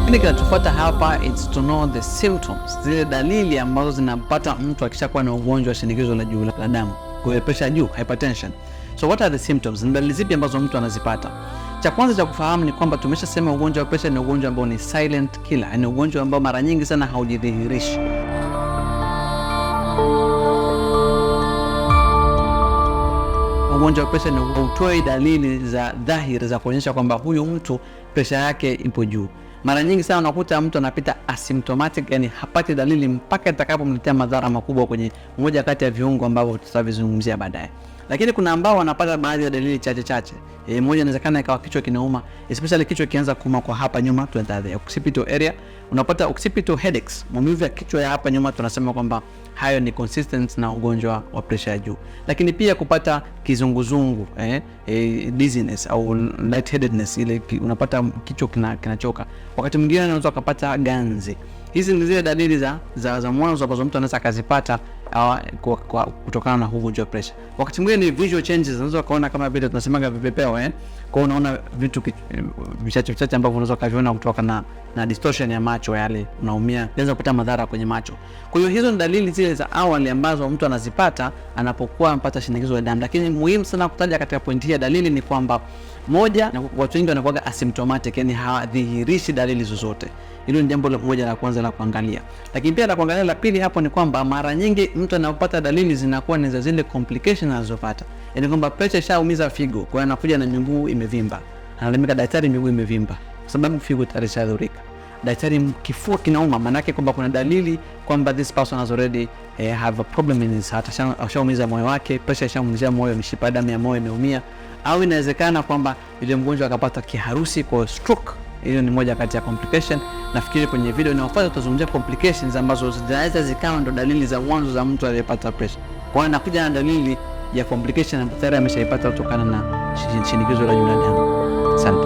Kile kinachofuata hapa is to know the symptoms, zile dalili ambazo zinapata mtu akishakuwa na ugonjwa wa shinikizo la juu la damu, kwa pressure juu, hypertension. So what are the symptoms? Ni dalili zipi ambazo mtu anazipata? Cha kwanza cha kufahamu ni kwamba tumeshasema ugonjwa wa pressure ni ugonjwa ambao ni silent killer, ni ugonjwa ambao mara nyingi sana haujidhihirishi. Ugonjwa wa pressure ni hutoi dalili za dhahiri za kuonyesha kwamba huyu mtu pressure yake ipo juu. Mara nyingi sana unakuta mtu anapita asymptomatic, yani hapati dalili mpaka itakapomletea madhara makubwa kwenye moja kati ya viungo ambavyo tutavizungumzia baadaye. Lakini kuna ambao wanapata baadhi ya dalili chache. Moja inawezekana ikawa kichwa kinauma, especially kichwa kianza kuuma kwa hapa nyuma, tunaita the occipital area. Unapata occipital headaches, maumivu ya kichwa ya hapa nyuma, tunasema kwamba hayo ni consistent na ugonjwa wa pressure ya juu. Lakini pia kupata kizunguzungu, dizziness au lightheadedness, ile unapata kichwa kinachoka. Wakati mwingine unaweza kupata ganzi. Hizi ni zile dalili za mwanzo ambazo mtu anaweza akazipata kutokana na ugonjwa wa pressure. Wakati mwingine ni visual changes, unaweza kuona kama vile tunasemaga vipepeo, kwa unaona vitu vichache ambavyo unaweza kuviona kutoka na distortion ya macho yale, unaumia, unaweza kupata madhara kwenye macho. Kwa hiyo hizo ni dalili zile za awali ambazo mtu anazipata anapokuwa anapata shinikizo la damu. Lakini muhimu sana kutaja katika pointi hii dalili ni kwamba moja, watu wengi wanakuwa asymptomatic, yani hawahirishi dalili zozote. Hilo ni jambo moja la kwanza la kuangalia. Lakini pia la kuangalia la pili hapo ni kwamba mara nyingi mtu anapopata dalili zinakuwa ni za zile complications anazopata. Yaani kwamba pressure ishaumiza figo, kwa hiyo anakuja na miguu imevimba. Analemeka daktari, miguu imevimba kwa sababu figo tayari ishadhurika. Daktari, kifua kinauma, maana yake kwamba kuna dalili kwamba this person has already have a problem in his heart. Ashaumiza moyo wake, pressure ishaumizia moyo, mishipa damu ya moyo imeumia. Au inawezekana kwamba yule mgonjwa akapata kiharusi, kwa stroke. Hiyo ni moja kati ya complication. Nafikiri kwenye video inayofuata tutazungumzia complications ambazo zinaweza zikawa ndo dalili za mwanzo za mtu aliyepata pressure. Kwa hiyo anakuja na dalili ya complication ambayo tayari ameshaipata kutokana na shinikizo la juu la damu. Asante.